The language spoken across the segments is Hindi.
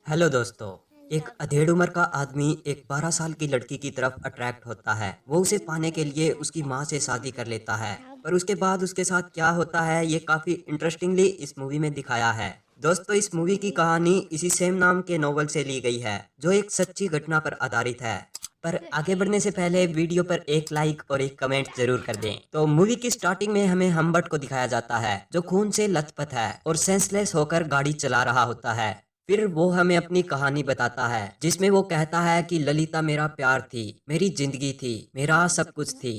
हेलो दोस्तों। एक अधेड़ उम्र का आदमी एक 12 साल की लड़की की तरफ अट्रैक्ट होता है। वो उसे पाने के लिए उसकी माँ से शादी कर लेता है। पर उसके बाद उसके साथ क्या होता है ये काफ़ी इंटरेस्टिंगली इस मूवी में दिखाया है। दोस्तों, इस मूवी की कहानी इसी सेम नाम के नोवेल से ली गई है जो एक सच्ची घटना पर आधारित है। पर आगे बढ़ने से पहले वीडियो पर एक लाइक और एक कमेंट जरूर कर दें। तो मूवी की स्टार्टिंग में हमें हम्बर्ट को दिखाया जाता है जो खून से लथपथ है और सेंसलेस होकर गाड़ी चला रहा होता है। फिर वो हमें अपनी कहानी बताता है जिसमें वो कहता है कि ललिता मेरा प्यार थी, मेरी जिंदगी थी, मेरा सब कुछ थी।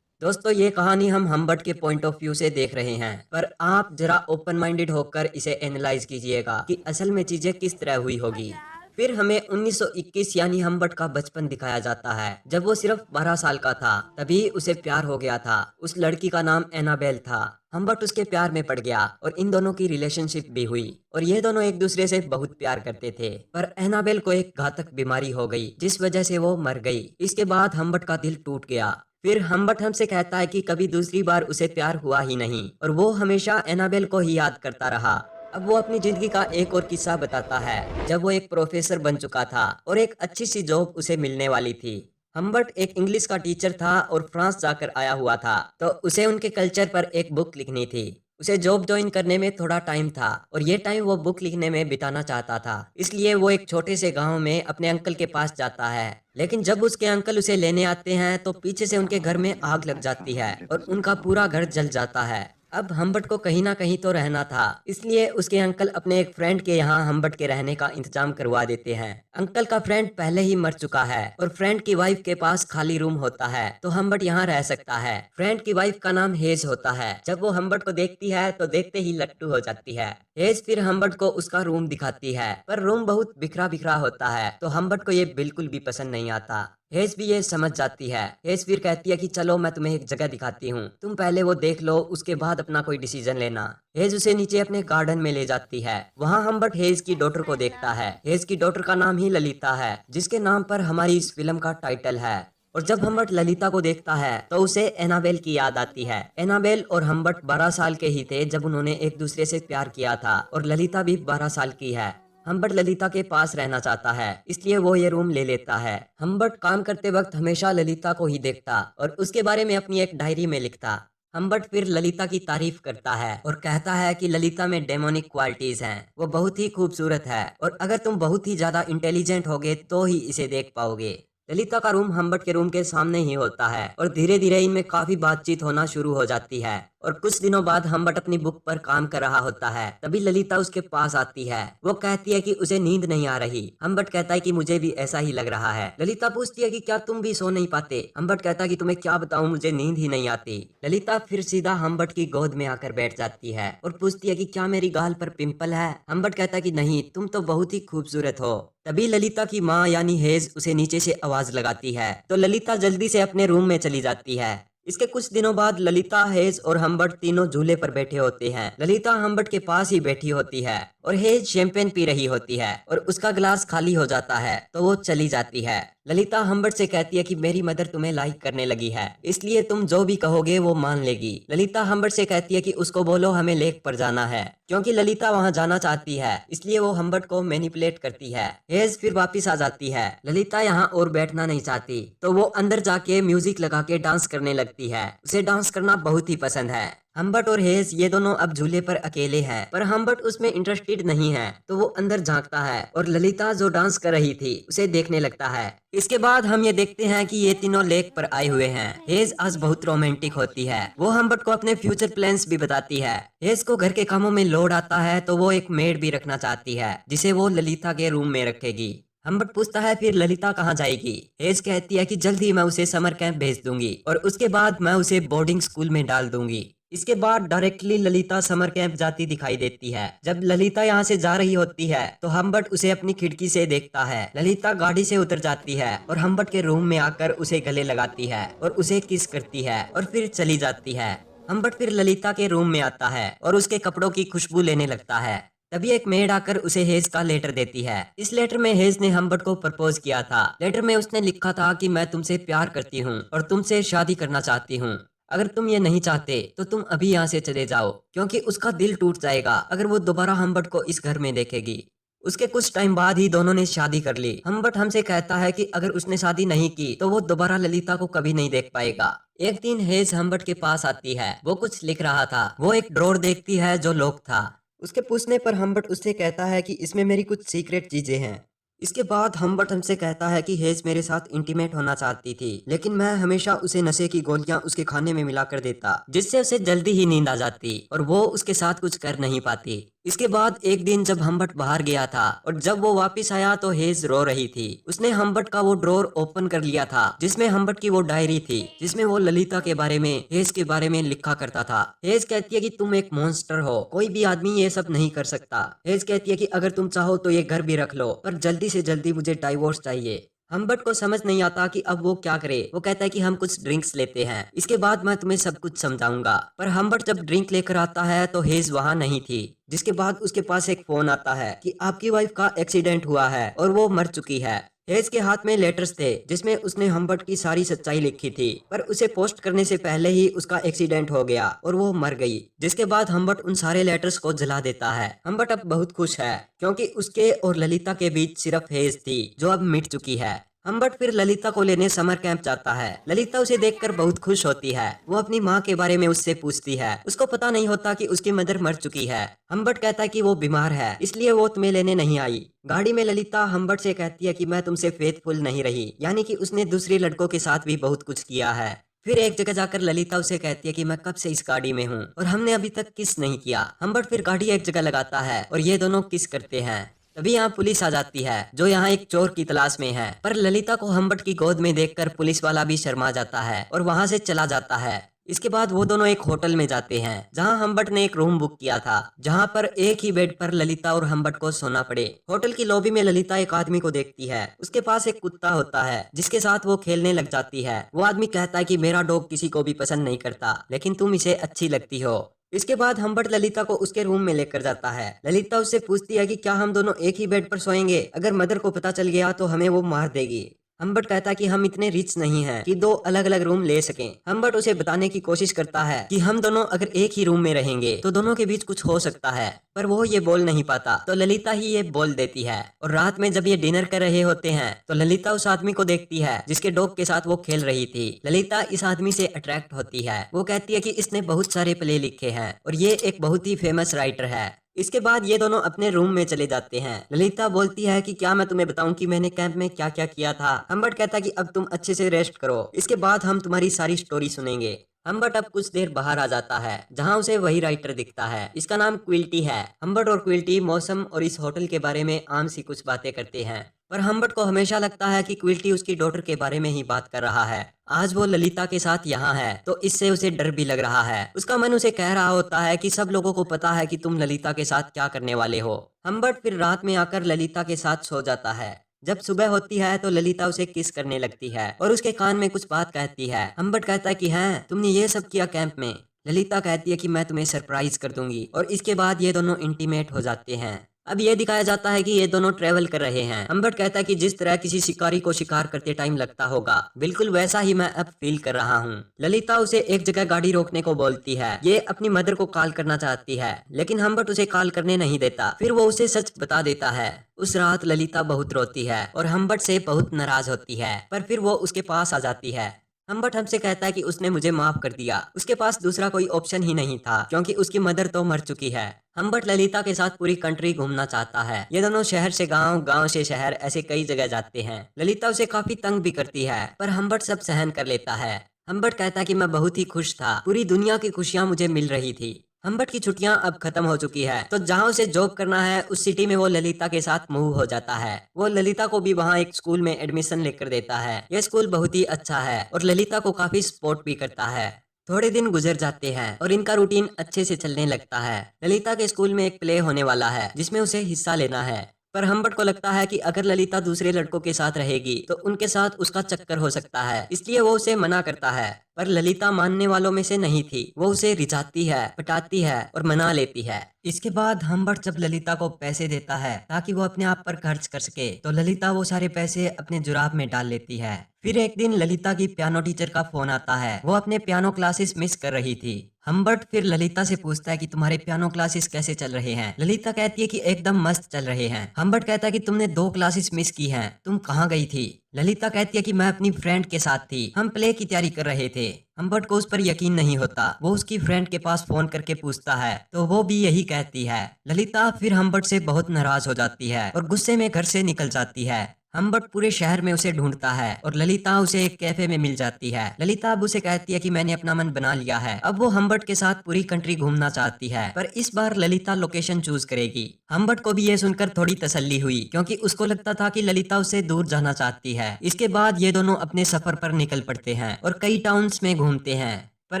दोस्तों, ये कहानी हम हम्बर्ट के पॉइंट ऑफ व्यू से देख रहे हैं, पर आप जरा ओपन माइंडेड होकर इसे एनालाइज कीजिएगा कि असल में चीजें किस तरह हुई होगी। फिर हमें 1921 यानी हम्बर्ट का बचपन दिखाया जाता है जब वो सिर्फ 12 साल का था। तभी उसे प्यार हो गया था। उस लड़की का नाम एनाबेल था। हम्बर्ट उसके प्यार में पड़ गया और इन दोनों की रिलेशनशिप भी हुई और ये दोनों एक दूसरे से बहुत प्यार करते थे। पर एनाबेल को एक घातक बीमारी हो गई जिस वजह से वो मर गई। इसके बाद हम्बर्ट का दिल टूट गया। फिर हम्बर्ट हमसे कहता है कि कभी दूसरी बार उसे प्यार हुआ ही नहीं और वो हमेशा एनाबेल को ही याद करता रहा। अब वो अपनी जिंदगी का एक और किस्सा बताता है जब वो एक प्रोफेसर बन चुका था और एक अच्छी सी जॉब उसे मिलने वाली थी। हम्बर्ट एक इंग्लिश का टीचर था और फ्रांस जाकर आया हुआ था, तो उसे उनके कल्चर पर एक बुक लिखनी थी। उसे जॉब ज्वाइन करने में थोड़ा टाइम था और ये टाइम वो बुक लिखने में बिताना चाहता था। इसलिए वो एक छोटे से गांव में अपने अंकल के पास जाता है। लेकिन जब उसके अंकल उसे लेने आते हैं तो पीछे से उनके घर में आग लग जाती है और उनका पूरा घर जल जाता है। अब हम्बर्ट को कहीं ना कहीं तो रहना था, इसलिए उसके अंकल अपने एक फ्रेंड के यहाँ हम्बर्ट के रहने का इंतजाम करवा देते हैं। अंकल का फ्रेंड पहले ही मर चुका है और फ्रेंड की वाइफ के पास खाली रूम होता है, तो हम्बर्ट यहाँ रह सकता है। फ्रेंड की वाइफ का नाम हेज होता है। जब वो हम्बर्ट को देखती है तो देखते ही लट्टू हो जाती है। हेज फिर हम्बर्ट को उसका रूम दिखाती है, पर रूम बहुत बिखरा बिखरा होता है, तो हम्बर्ट को ये बिल्कुल भी पसंद नहीं आता। हेज भी ये समझ जाती है। हेज फिर कहती है कि चलो मैं तुम्हें एक जगह दिखाती हूँ, तुम पहले वो देख लो, उसके बाद अपना कोई डिसीजन लेना। हेज उसे नीचे अपने गार्डन में ले जाती है। वहाँ हम्बर्ट हेज की डॉटर को देखता है। हेज की डॉटर का नाम ही ललिता है, जिसके नाम पर हमारी इस फिल्म का टाइटल है। और जब हम्बर्ट ललिता को देखता है तो उसे एनाबेल की याद आती है। एनाबेल और हम्बर्ट 12 साल के ही थे जब उन्होंने एक दूसरे से प्यार किया था और ललिता भी 12 साल की है। हम्बर्ट ललिता के पास रहना चाहता है, इसलिए वो ये रूम ले लेता है। हम्बर्ट काम करते वक्त हमेशा ललिता को ही देखता और उसके बारे में अपनी एक डायरी में लिखता। हम्बर्ट फिर ललिता की तारीफ करता है और कहता है कि ललिता में डेमोनिक क्वालिटीज हैं, वो बहुत ही खूबसूरत है और अगर तुम बहुत ही ज्यादा इंटेलिजेंट होगे तो ही इसे देख पाओगे। ललिता का रूम हम्बर्ट के रूम के सामने ही होता है और धीरे धीरे इनमें काफी बातचीत होना शुरू हो जाती है। और कुछ दिनों बाद हम्बर्ट अपनी बुक पर काम कर रहा होता है, तभी ललिता उसके पास आती है। वो कहती है कि उसे नींद नहीं आ रही। हम्बर्ट कहता है कि मुझे भी ऐसा ही लग रहा है। ललिता पूछती है कि क्या तुम भी सो नहीं पाते। हम्बर्ट कहता है कि तुम्हें क्या बताऊं, मुझे नींद ही नहीं आती। ललिता फिर सीधा हम्बर्ट की गोद में आकर बैठ जाती है और पूछती है कि क्या मेरी गाल पर पिंपल है। हम्बर्ट कहता है कि नहीं, तुम तो बहुत ही खूबसूरत हो। तभी ललिता की माँ यानी हेज उसे नीचे से आवाज लगाती है, तो ललिता जल्दी से अपने रूम में चली जाती है। इसके कुछ दिनों बाद ललिता, हेज और हम्बर्ट तीनों झूले पर बैठे होते हैं। ललिता हम्बर्ट के पास ही बैठी होती है और हेज शैंपेन पी रही होती है और उसका गिलास खाली हो जाता है, तो वो चली जाती है। ललिता हम्बर्ट से कहती है कि मेरी मदर तुम्हें लाइक करने लगी है, इसलिए तुम जो भी कहोगे वो मान लेगी। ललिता हम्बर्ट से कहती है कि उसको बोलो हमें लेक पर जाना है, क्योंकि ललिता वहां जाना चाहती है, इसलिए वो हम्बर्ट को मैनिपुलेट करती है। हेज फिर वापस आ जाती है। ललिता यहाँ और बैठना नहीं चाहती, तो वो अंदर जाके म्यूजिक लगा के डांस करने लगती है। उसे डांस करना बहुत ही पसंद है। हम्बर्ट और हेज ये दोनों अब झूले पर अकेले हैं, पर हम्बर्ट उसमें इंटरेस्टेड नहीं है, तो वो अंदर झांकता है और ललिता जो डांस कर रही थी उसे देखने लगता है। इसके बाद हम ये देखते हैं कि ये तीनों लेक पर आए हुए हैं। हेज आज बहुत रोमांटिक होती है। वो हम्बर्ट को अपने फ्यूचर प्लान्स भी बताती है। हेज को घर के कामों में लोड आता है, तो वो एक मेड भी रखना चाहती है जिसे वो ललिता के रूम में रखेगी। हम्बर्ट पूछता है फिर ललिता कहाँ जाएगी। हेज कहती है कि जल्द ही मैं उसे समर कैंप भेज दूंगी और उसके बाद मैं उसे बोर्डिंग स्कूल में डाल दूंगी। इसके बाद डायरेक्टली ललिता समर कैंप जाती दिखाई देती है। जब ललिता यहाँ से जा रही होती है तो हम्बर्ट उसे अपनी खिड़की से देखता है। ललिता गाड़ी से उतर जाती है और हम्बर्ट के रूम में आकर उसे गले लगाती है और उसे किस करती है और फिर चली जाती है। हम्बर्ट फिर ललिता के रूम में आता है और उसके कपड़ों की खुशबू लेने लगता है। तभी एक मेड आकर उसे हेज का लेटर देती है। इस लेटर में हेज ने हम्बर्ट को प्रपोज किया था। लेटर में उसने लिखा था कि मैं तुमसे प्यार करती हूँ और तुमसे शादी करना चाहती हूँ। अगर तुम ये नहीं चाहते तो तुम अभी यहाँ से चले जाओ, क्योंकि उसका दिल टूट जाएगा अगर वो दोबारा हम्बर्ट को इस घर में देखेगी। उसके कुछ टाइम बाद ही दोनों ने शादी कर ली। हम्बर्ट हमसे कहता है कि अगर उसने शादी नहीं की तो वो दोबारा ललिता को कभी नहीं देख पाएगा। एक दिन हेज हम्बर्ट के पास आती है। वो कुछ लिख रहा था। वो एक ड्रॉर देखती है जो लॉक था। उसके पूछने पर हम्बर्ट उससे कहता है कि इसमें मेरी कुछ सीक्रेट चीजें हैं। इसके बाद हम्बर्ट हमसे कहता है कि हेज मेरे साथ इंटीमेट होना चाहती थी, लेकिन मैं हमेशा उसे नशे की गोलियां उसके खाने में मिला कर देता, जिससे उसे जल्दी ही नींद आ जाती और वो उसके साथ कुछ कर नहीं पाती। इसके बाद एक दिन जब हम्बर्ट बाहर गया था और जब वो वापस आया तो हेज रो रही थी। उसने हम्बर्ट का वो ड्रॉर ओपन कर लिया था जिसमें हम्बर्ट की वो डायरी थी, जिसमें वो ललिता के बारे में, हेज के बारे में लिखा करता था। हेज कहती है कि तुम एक मॉन्स्टर हो, कोई भी आदमी ये सब नहीं कर सकता। हेज कहती है कि अगर तुम चाहो तो ये घर भी रख लो, पर जल्दी से जल्दी मुझे डाइवोर्स चाहिए। हम्बर्ट को समझ नहीं आता कि अब वो क्या करे। वो कहता है कि हम कुछ ड्रिंक्स लेते हैं, इसके बाद मैं तुम्हें सब कुछ समझाऊंगा। पर हम्बर्ट जब ड्रिंक लेकर आता है तो हेज वहां नहीं थी। जिसके बाद उसके पास एक फोन आता है कि आपकी वाइफ का एक्सीडेंट हुआ है और वो मर चुकी है। हेज के हाथ में लेटर्स थे जिसमें उसने हम्बर्ट की सारी सच्चाई लिखी थी, पर उसे पोस्ट करने से पहले ही उसका एक्सीडेंट हो गया और वो मर गई। जिसके बाद हम्बर्ट उन सारे लेटर्स को जला देता है। हम्बर्ट अब बहुत खुश है क्योंकि उसके और ललिता के बीच सिर्फ हेज थी जो अब मिट चुकी है। हम्बर्ट फिर ललिता को लेने समर कैंप जाता है। ललिता उसे देखकर बहुत खुश होती है। वो अपनी माँ के बारे में उससे पूछती है। उसको पता नहीं होता कि उसकी मदर मर चुकी है। हम्बर्ट कहता है कि वो बीमार है, इसलिए वो तुम्हें लेने नहीं आई। गाड़ी में ललिता हम्बर्ट से कहती है कि मैं तुमसे फेथफुल नहीं रही, यानी कि उसने दूसरे लड़कों के साथ भी बहुत कुछ किया है। फिर एक जगह जाकर ललिता उसे कहती है कि मैं कब से इस गाड़ी में हूँ और हमने अभी तक किस नहीं किया। हम्बर्ट फिर गाड़ी एक जगह लगाता है और ये दोनों किस करते हैं। तभी यहाँ पुलिस आ जाती है जो यहाँ एक चोर की तलाश में है। पर ललिता को हम्बर्ट की गोद में देखकर पुलिस वाला भी शर्मा जाता है और वहां से चला जाता है। इसके बाद वो दोनों एक होटल में जाते हैं जहां हम्बर्ट ने एक रूम बुक किया था, जहां पर एक ही बेड पर ललिता और हम्बर्ट को सोना पड़े। होटल की लॉबी में ललिता एक आदमी को देखती है। उसके पास एक कुत्ता होता है जिसके साथ वो खेलने लग जाती है। वो आदमी कहता है कि मेरा डॉग किसी को भी पसंद नहीं करता, लेकिन तुम इसे अच्छी लगती हो। इसके बाद हम्बर्ट ललिता को उसके रूम में लेकर जाता है। ललिता उससे पूछती है कि क्या हम दोनों एक ही बेड पर सोएंगे, अगर मदर को पता चल गया तो हमें वो मार देगी। हम्बर्ट कहता है कि हम इतने रिच नहीं हैं कि दो अलग अलग रूम ले सकें। हम्बर्ट उसे बताने की कोशिश करता है कि हम दोनों अगर एक ही रूम में रहेंगे तो दोनों के बीच कुछ हो सकता है, पर वो ये बोल नहीं पाता तो ललिता ही ये बोल देती है। और रात में जब ये डिनर कर रहे होते हैं तो ललिता उस आदमी को देखती है जिसके डॉग के साथ वो खेल रही थी। ललिता इस आदमी से अट्रैक्ट होती है। वो कहती है कि इसने बहुत सारे प्ले लिखे हैं और ये एक बहुत ही फेमस राइटर है। इसके बाद ये दोनों अपने रूम में चले जाते हैं। ललिता बोलती है कि क्या मैं तुम्हें बताऊं कि मैंने कैंप में क्या क्या किया था। हम्बर्ट कहता है कि अब तुम अच्छे से रेस्ट करो, इसके बाद हम तुम्हारी सारी स्टोरी सुनेंगे। हम्बर्ट अब कुछ देर बाहर आ जाता है जहां उसे वही राइटर दिखता है। इसका नाम क्विल्टी है। हम्बर्ट और क्विल्टी मौसम और इस होटल के बारे में आम सी कुछ बातें करते हैं, पर हम्बर्ट को हमेशा लगता है कि क्विल्टी उसकी डॉटर के बारे में ही बात कर रहा है। आज वो ललिता के साथ यहाँ है तो इससे उसे डर भी लग रहा है। उसका मन उसे कह रहा होता है कि सब लोगों को पता है कि तुम ललिता के साथ क्या करने वाले हो। हम्बर्ट फिर रात में आकर ललिता के साथ सो जाता है। जब सुबह होती है तो ललिता उसे किस करने लगती है और उसके कान में कुछ बात कहती है। हम्बर्ट कहता है कि हैं तुमने ये सब किया कैंप में। ललिता कहती है कि मैं तुम्हें सरप्राइज कर दूंगी और इसके बाद ये दोनों इंटीमेट हो जाते हैं। अब ये दिखाया जाता है कि ये दोनों ट्रेवल कर रहे हैं। हम्बर्ट कहता है कि जिस तरह किसी शिकारी को शिकार करते टाइम लगता होगा, बिल्कुल वैसा ही मैं अब फील कर रहा हूँ। ललिता उसे एक जगह गाड़ी रोकने को बोलती है। ये अपनी मदर को कॉल करना चाहती है, लेकिन हम्बर्ट उसे कॉल करने नहीं देता। फिर वो उसे सच बता देता है। उस रात ललिता बहुत रोती है और हम्बर्ट से बहुत नाराज होती है, पर फिर वो उसके पास आ जाती है। हम्बर्ट हमसे कहता है कि उसने मुझे माफ कर दिया। उसके पास दूसरा कोई ऑप्शन ही नहीं था क्योंकि उसकी मदर तो मर चुकी है। हम्बर्ट ललिता के साथ पूरी कंट्री घूमना चाहता है। ये दोनों शहर से गांव, गांव से शहर, ऐसे कई जगह जाते हैं। ललिता उसे काफी तंग भी करती है, पर हम्बर्ट सब सहन कर लेता है। हम्बर्ट कहता है कि मैं बहुत ही खुश था, पूरी दुनिया की खुशियां मुझे मिल रही थी। हम्बर्ट की छुट्टियां अब खत्म हो चुकी है तो जहां उसे जॉब करना है उस सिटी में वो ललिता के साथ मूव हो जाता है। वो ललिता को भी वहां एक स्कूल में एडमिशन लेकर देता है। यह स्कूल बहुत ही अच्छा है और ललिता को काफी सपोर्ट भी करता है। थोड़े दिन गुजर जाते हैं और इनका रूटीन अच्छे से चलने लगता है। ललिता के स्कूल में एक प्ले होने वाला है जिसमें उसे हिस्सा लेना है, पर हम्बर्ट को लगता है कि अगर ललिता दूसरे लड़कों के साथ रहेगी तो उनके साथ उसका चक्कर हो सकता है, इसलिए वो उसे मना करता है। पर ललिता मानने वालों में से नहीं थी। वो उसे रिझाती है, पटाती है और मना लेती है। इसके बाद हम्बर्ट जब ललिता को पैसे देता है ताकि वो अपने आप पर खर्च कर सके, तो ललिता वो सारे पैसे अपने जुराब में डाल लेती है। फिर एक दिन ललिता की पियानो टीचर का फोन आता है। वो अपने पियानो क्लासेस मिस कर रही थी। हम्बर्ट फिर ललिता से पूछता है कि तुम्हारे पियानो क्लासेस कैसे चल रहे हैं। ललिता कहती है कि एकदम मस्त चल रहे हैं। हम्बर्ट कहता है कि तुमने 2 क्लासेस मिस की हैं, तुम कहाँ गई थी? ललिता कहती है कि मैं अपनी फ्रेंड के साथ थी, हम प्ले की तैयारी कर रहे थे। हम्बर्ट को उस पर यकीन नहीं होता। वो उसकी फ्रेंड के पास फोन करके पूछता है तो वो भी यही कहती है। ललिता फिर हम्बर्ट से बहुत नाराज हो जाती है और गुस्से में घर से निकल जाती है। हम्बर्ट पूरे शहर में उसे ढूंढता है और ललिता उसे एक कैफे में मिल जाती है। ललिता अब उसे कहती है कि मैंने अपना मन बना लिया है, अब वो हम्बर्ट के साथ पूरी कंट्री घूमना चाहती है, पर इस बार ललिता लोकेशन चूज करेगी। हम्बर्ट को भी ये सुनकर थोड़ी तसल्ली हुई क्योंकि उसको लगता था कि ललिता उससे दूर जाना चाहती है। इसके बाद ये दोनों अपने सफर पर निकल पड़ते हैं और कई टाउन्स में घूमते हैं। पर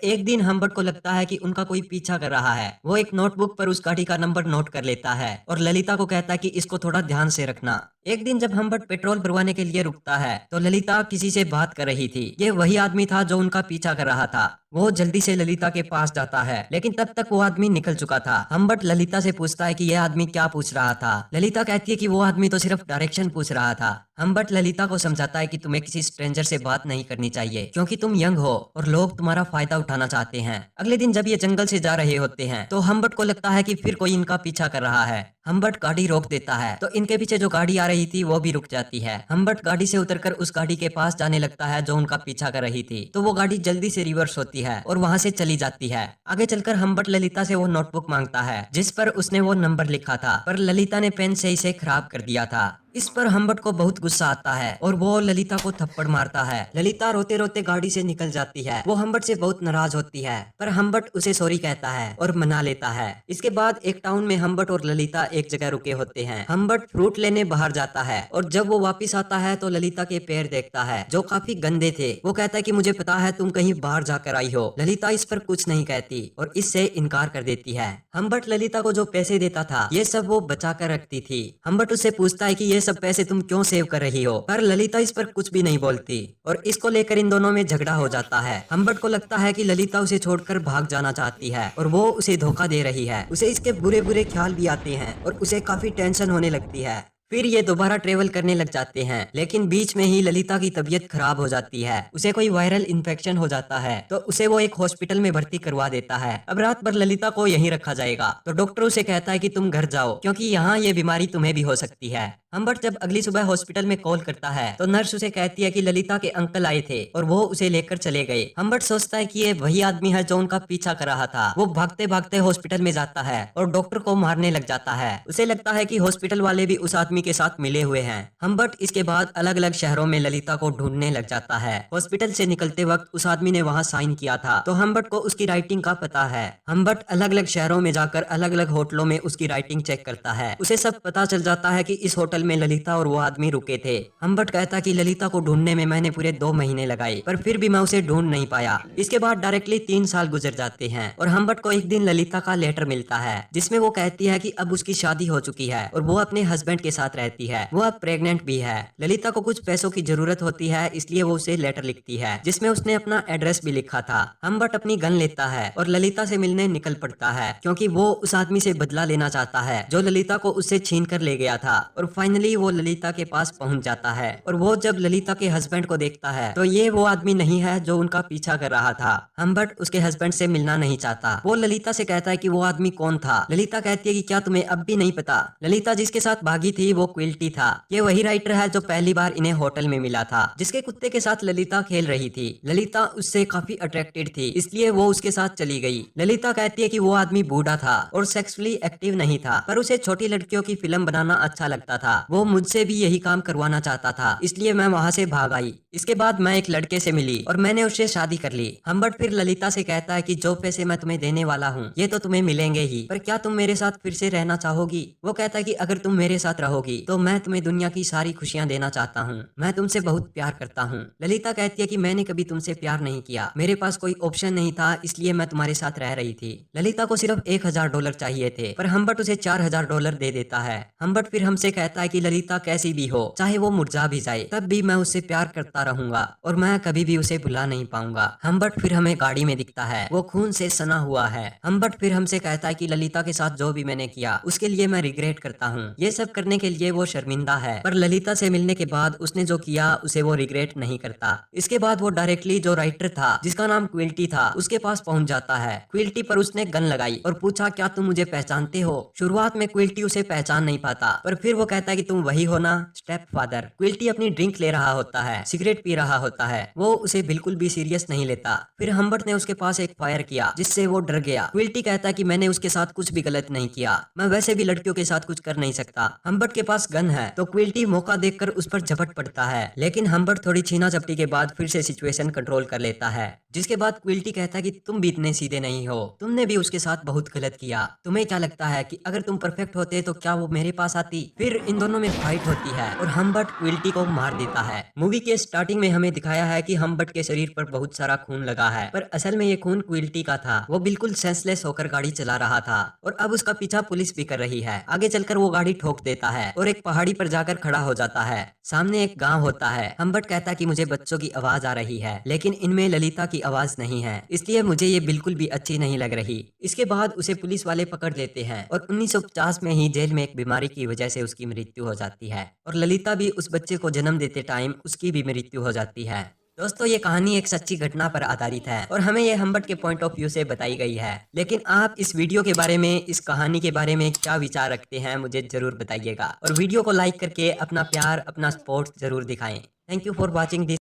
एक दिन हम्बर्ट को लगता है कि उनका कोई पीछा कर रहा है। वो एक नोटबुक पर उस गाड़ी का नंबर नोट कर लेता है और ललिता को कहता है कि इसको थोड़ा ध्यान से रखना। एक दिन जब हम्बर्ट पेट्रोल भरवाने के लिए रुकता है तो ललिता किसी से बात कर रही थी। ये वही आदमी था जो उनका पीछा कर रहा था। वो जल्दी से ललिता के पास जाता है लेकिन तब तक वो आदमी निकल चुका था। हम्बर्ट ललिता से पूछता है कि यह आदमी क्या पूछ रहा था। ललिता कहती है कि वो आदमी तो सिर्फ डायरेक्शन पूछ रहा था। हम्बर्ट ललिता को समझाता है कि तुम्हें किसी स्ट्रेंजर से बात नहीं करनी चाहिए क्योंकि तुम यंग हो और लोग तुम्हारा फायदा उठाना चाहते हैं। अगले दिन जब ये जंगल से जा रहे होते हैं तो हम्बर्ट को लगता है कि फिर कोई इनका पीछा कर रहा है। हम्बर्ट गाड़ी रोक देता है तो इनके पीछे जो गाड़ी आ रही थी वो भी रुक जाती है। हम्बर्ट गाड़ी से उतरकर उस गाड़ी के पास जाने लगता है जो उनका पीछा कर रही थी, तो वो गाड़ी जल्दी से रिवर्स होती है और वहां से चली जाती है। आगे चलकर हम्बर्ट ललिता से वो नोटबुक मांगता है जिस पर उसने वो नंबर लिखा था, पर ललिता ने पेन से इसे खराब कर दिया था। इस पर हम्बर्ट को बहुत गुस्सा आता है और वो ललिता को थप्पड़ मारता है। ललिता रोते रोते गाड़ी से निकल जाती है। वो हम्बर्ट से बहुत नाराज होती है पर हम्बर्ट उसे सॉरी कहता है और मना लेता है। इसके बाद एक टाउन में हम्बर्ट और ललिता एक जगह रुके होते हैं। हम्बर्ट फ्रूट लेने बाहर जाता है और जब वो वापस आता है तो ललिता के पैर देखता है जो काफी गंदे थे। वो कहता है कि मुझे पता है तुम कहीं बाहर जाकर आई हो। ललिता इस पर कुछ नहीं कहती और इससे इनकार कर देती है। हम्बर्ट ललिता को जो पैसे देता था ये सब वो बचा कर रखती थी। हम्बर्ट उससे पूछता है कि ये सब पैसे तुम क्यों सेव कर रही हो, पर ललिता इस पर कुछ भी नहीं बोलती और इसको लेकर इन दोनों में झगड़ा हो जाता है। हम्बर्ट को लगता है कि ललिता उसे छोड़कर भाग जाना चाहती है और वो उसे धोखा दे रही है। उसे इसके बुरे बुरे ख्याल भी आते हैं और उसे काफी टेंशन होने लगती है। फिर ये दोबारा ट्रेवल करने लग जाते हैं लेकिन बीच में ही ललिता की तबीयत खराब हो जाती है। उसे कोई वायरल इन्फेक्शन हो जाता है तो उसे वो एक हॉस्पिटल में भर्ती करवा देता है। अब रात भर ललिता को यहीं रखा जाएगा तो डॉक्टर उसे कहता है कि तुम घर जाओ क्योंकि यहाँ ये बीमारी तुम्हें भी हो सकती है। हम्बर्ट जब अगली सुबह हॉस्पिटल में कॉल करता है तो नर्स उसे कहती है कि ललिता के अंकल आए थे और वो उसे लेकर चले गए। हम्बर्ट सोचता है कि ये वही आदमी है जो उनका पीछा कर रहा था। वो भागते भागते हॉस्पिटल में जाता है और डॉक्टर को मारने लग जाता है। उसे लगता है कि हॉस्पिटल वाले भी उस आदमी के साथ मिले हुए हैं। हम्बर्ट इसके बाद अलग अलग शहरों में ललिता को ढूंढने लग जाता है। हॉस्पिटल से निकलते वक्त उस आदमी ने वहाँ साइन किया था तो हम्बर्ट को उसकी राइटिंग का पता है। हम्बर्ट अलग अलग शहरों में जाकर अलग अलग होटलों में उसकी राइटिंग चेक करता है। उसे सब पता चल जाता है कि इस होटल में ललिता और वो आदमी रुके थे। हम्बर्ट कहता कि ललिता को ढूंढने में मैंने पूरे 2 महीने लगाए पर फिर भी मैं उसे ढूंढ नहीं पाया। इसके बाद डायरेक्टली 3 साल गुजर जाते हैं और हम्बर्ट को एक दिन ललिता का लेटर मिलता है जिसमें वो कहती है कि अब उसकी शादी हो चुकी है और वो अपने हस्बैंड के साथ रहती है। वो अब प्रेग्नेंट भी है। ललिता को कुछ पैसों की जरूरत होती है इसलिए वो उसे लेटर लिखती है जिसमें उसने अपना एड्रेस भी लिखा था। हम्बर्ट अपनी गन लेता है और ललिता से मिलने निकल पड़ता है क्योंकि वो उस आदमी से बदला लेना चाहता है जो ललिता को उससे छीन कर ले गया था। और फाइनली वो ललिता के पास पहुंच जाता है और वो जब ललिता के हस्बैंड को देखता है तो ये वो आदमी नहीं है जो उनका पीछा कर रहा था। हम्बर्ट उसके हस्बैंड से मिलना नहीं चाहता। वो ललिता से कहता है कि वो आदमी कौन था। ललिता कहती है कि क्या तुम्हें अब भी नहीं पता? ललिता जिसके साथ भागी थी वो क्विल्टी था। ये वही राइटर है जो पहली बार इन्हें होटल में मिला था, जिसके कुत्ते के साथ ललिता खेल रही थी। ललिता उससे काफी अट्रैक्टेड थी इसलिए वो उसके साथ चली गई। ललिता कहती है कि वो आदमी बूढ़ा था और सेक्सुअली एक्टिव नहीं था पर उसे छोटी लड़कियों की फिल्म बनाना अच्छा लगता था। वो मुझसे भी यही काम करवाना चाहता था इसलिए मैं वहाँ से भाग आई। इसके बाद मैं एक लड़के से मिली और मैंने उससे शादी कर ली। हम्बर्ट फिर ललिता से कहता है कि जो पैसे मैं तुम्हें देने वाला हूँ ये तो तुम्हें मिलेंगे ही, पर क्या तुम मेरे साथ फिर से रहना चाहोगी? वो कहता है कि अगर तुम मेरे साथ रहोगी तो मैं तुम्हें दुनिया की सारी खुशियाँ देना चाहता हूँ। मैं तुमसे बहुत प्यार करता हूँ। ललिता कहती है कि मैंने कभी तुमसे प्यार नहीं किया, मेरे पास कोई ऑप्शन नहीं था इसलिए मैं तुम्हारे साथ रह रही थी। ललिता को सिर्फ $1000 चाहिए थे पर हम्बर्ट उसे $4000 दे देता है। हम्बर्ट फिर हमसे कहता है कि ललिता कैसी भी हो चाहे वो मुरझा भी जाए तब भी मैं उससे प्यार करता रहूंगा और मैं कभी भी उसे भुला नहीं पाऊंगा। हम्बर्ट फिर हमें गाड़ी में दिखता है, वो खून से सना हुआ है। हम्बर्ट फिर हमसे कहता है कि ललिता के साथ जो भी मैंने किया उसके लिए मैं रिग्रेट करता हूँ। ये सब करने के लिए वो शर्मिंदा है, पर ललिता से मिलने के बाद उसने जो किया उसे वो रिग्रेट नहीं करता। इसके बाद वो डायरेक्टली जो राइटर था जिसका नाम क्विल्टी था उसके पास पहुंच जाता है। क्विल्टी पर उसने गन लगाई और पूछा क्या तुम मुझे पहचानते हो। शुरुआत में क्विल्टी उसे पहचान नहीं पाता, पर फिर वो कहता है कि तुम वही हो ना, स्टेप फादर। क्विल्टी अपनी ड्रिंक ले रहा होता है, सिगरेट पी रहा होता है, वो उसे बिल्कुल भी सीरियस नहीं लेता। फिर हम्बर्ट ने उसके पास एक फायर किया जिससे वो डर गया। क्विल्टी कहता है कि मैंने उसके साथ कुछ भी गलत नहीं किया, मैं वैसे भी लड़कियों के साथ कुछ कर नहीं सकता। हम्बर्ट के पास गन है तो क्विल्टी मौका देखकर उस पर झपट पड़ता है, लेकिन हम्बर्ट थोड़ी छीना झपटी के बाद फिर से सिचुएशन कंट्रोल कर लेता है। जिसके बाद क्विल्टी कहता है कि तुम भी इतने सीधे नहीं हो, तुमने भी उसके साथ बहुत गलत किया। तुम्हें क्या लगता है कि अगर तुम परफेक्ट होते तो क्या वो मेरे पास आती। फिर इन दोनों में फाइट होती है और हम्बर्ट क्विल्टी को मार देता है। मूवी के स्टार्टिंग में हमें दिखाया है कि हम्बर्ट के शरीर पर बहुत सारा खून लगा है, पर असल में ये खून क्विल्टी का था। वो बिल्कुल सेंसलेस होकर गाड़ी चला रहा था और अब उसका पीछा पुलिस भी कर रही है। आगे चलकर वो गाड़ी ठोक देता है और एक पहाड़ी पर जाकर खड़ा हो जाता है। सामने एक गांव होता है। हम्बर्ट कहता है कि मुझे बच्चों की आवाज आ रही है, लेकिन इनमें ललिता की आवाज नहीं है, इसलिए मुझे ये बिल्कुल भी अच्छी नहीं लग रही। इसके बाद उसे पुलिस वाले पकड़ लेते हैं और 1950 में ही जेल में एक बीमारी की वजह से उसकी मृत्यु हो जाती है और ललिता भी उस बच्चे को जन्म देते टाइम उसकी भी मृत्यु हो जाती है। दोस्तों, ये कहानी एक सच्ची घटना पर आधारित है और हमें ये हम्बर्ट के पॉइंट ऑफ व्यू से बताई गई है। लेकिन आप इस वीडियो के बारे में, इस कहानी के बारे में क्या विचार रखते हैं मुझे जरूर बताइएगा और वीडियो को लाइक करके अपना प्यार, अपना सपोर्ट जरूर दिखाएं। Thank you for watching this.